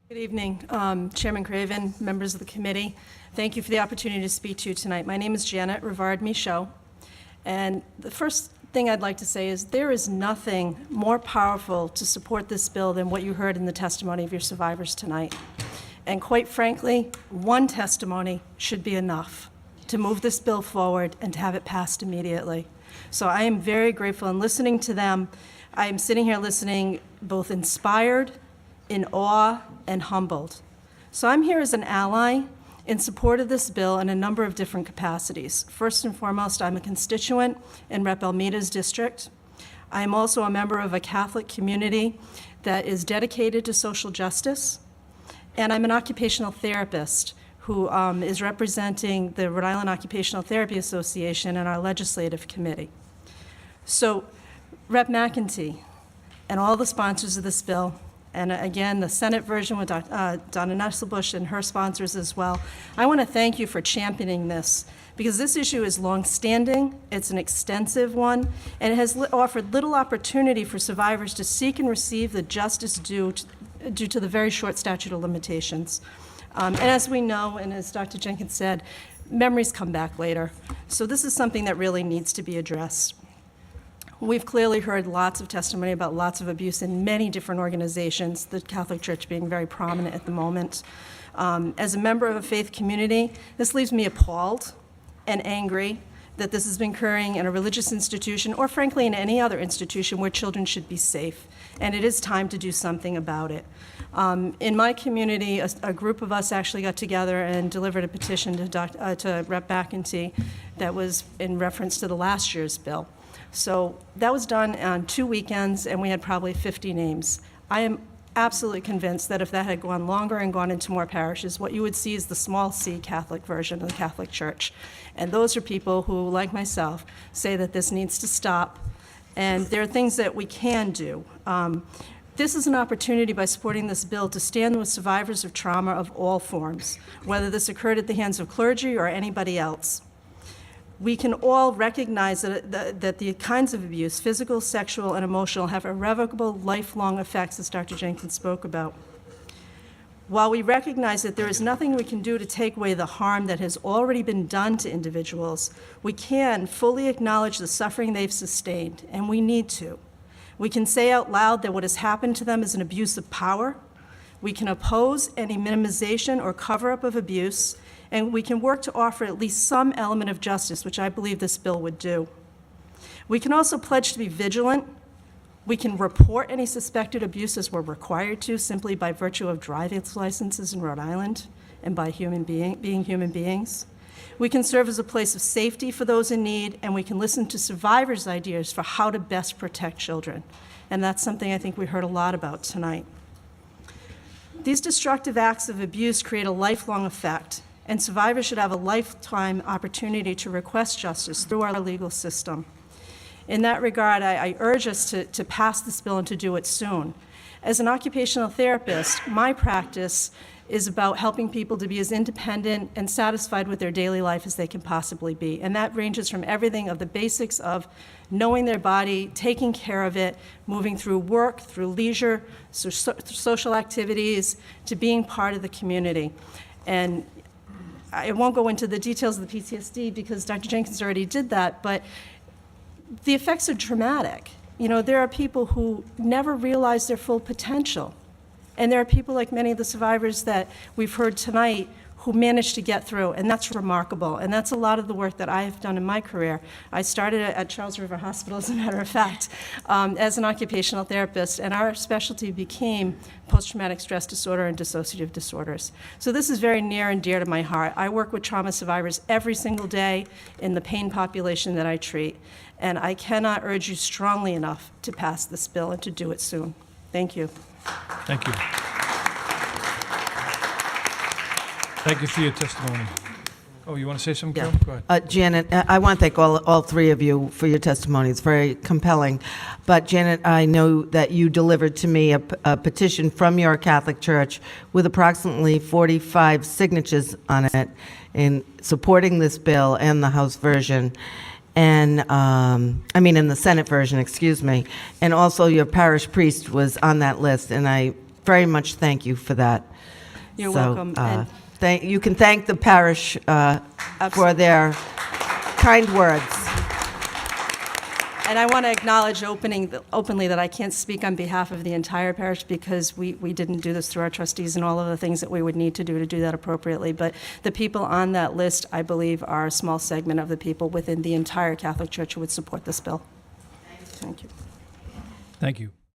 Good evening, Chairman Craven, members of the committee. Thank you for the opportunity to speak to you tonight. My name is Janet Rivard Michel, and the first thing I'd like to say is there is nothing more powerful to support this bill than what you heard in the testimony of your survivors tonight. And quite frankly, one testimony should be enough to move this bill forward and to have it passed immediately. So I am very grateful in listening to them. I am sitting here listening, both inspired, in awe, and humbled. So I'm here as an ally in support of this bill in a number of different capacities. First and foremost, I'm a constituent in Rep. Almeida's district. I am also a member of a Catholic community that is dedicated to social justice. And I'm an occupational therapist who is representing the Rhode Island Occupational Therapy Association and our legislative committee. So Rep. McEntee and all the sponsors of this bill, and again, the Senate version with Donna Nesselbush and her sponsors as well, I want to thank you for championing this, because this issue is long-standing, it's an extensive one, and it has offered little opportunity for survivors to seek and receive the justice due to the very short statute of limitations. And as we know, and as Dr. Jenkins said, memories come back later. So this is something that really needs to be addressed. We've clearly heard lots of testimony about lots of abuse in many different organizations, the Catholic Church being very prominent at the moment. As a member of a faith community, this leaves me appalled and angry that this has been occurring in a religious institution, or frankly in any other institution where children should be safe. And it is time to do something about it. In my community, a group of us actually got together and delivered a petition to Rep. McEntee that was in reference to the last year's bill. So that was done on 2 weekends, and we had probably 50 names. I am absolutely convinced that if that had gone longer and gone into more parishes, what you would see is the small c Catholic version of the Catholic Church. And those are people who, like myself, say that this needs to stop, and there are things that we can do. This is an opportunity, by supporting this bill, to stand with survivors of trauma of all forms, whether this occurred at the hands of clergy or anybody else. We can all recognize that the kinds of abuse, physical, sexual, and emotional, have irrevocable, lifelong effects, as Dr. Jenkins spoke about. While we recognize that there is nothing we can do to take away the harm that has already been done to individuals, we can fully acknowledge the suffering they've sustained, and we need to. We can say out loud that what has happened to them is an abuse of power. We can oppose any minimization or cover-up of abuse, and we can work to offer at least some element of justice, which I believe this bill would do. We can also pledge to be vigilant. We can report any suspected abuse, as we're required to, simply by virtue of driver's licenses in Rhode Island and by being human beings. We can serve as a place of safety for those in need, and we can listen to survivors' ideas for how to best protect children. And that's something I think we heard a lot about tonight. These destructive acts of abuse create a lifelong effect, and survivors should have a lifetime opportunity to request justice through our legal system. In that regard, I urge us to pass this bill and to do it soon. As an occupational therapist, my practice is about helping people to be as independent and satisfied with their daily life as they can possibly be. And that ranges from everything of the basics of knowing their body, taking care of it, moving through work, through leisure, social activities, to being part of the community. And I won't go into the details of the PTSD because Dr. Jenkins already did that, but the effects are dramatic. You know, there are people who never realize their full potential. And there are people, like many of the survivors that we've heard tonight, who managed to get through, and that's remarkable. And that's a lot of the work that I have done in my career. I started at Charles River Hospital, as a matter of fact, as an occupational therapist, and our specialty became post-traumatic stress disorder and dissociative disorders. So this is very near and dear to my heart. I work with trauma survivors every single day in the pain population that I treat, and I cannot urge you strongly enough to pass this bill and to do it soon. Thank you. Thank you. Thank you for your testimony. Oh, you want to say something, Carol? Go ahead. Janet, I want to thank all three of you for your testimony. It's very compelling. But Janet, I know that you delivered to me a petition from your Catholic Church with approximately 45 signatures on it in supporting this bill and the House version. And, in the Senate version, excuse me. And also your parish priest was on that list, and I very much thank you for that. You're So, welcome. And you can thank the parish for their kind words. And I want to acknowledge openly that I can't speak on behalf of the entire parish because we didn't do this through our trustees and all of the things that we would need to do that appropriately. But the people on that list, I believe, are a small segment of the people within the entire Catholic Church who would support this bill. Thank you. Thank you.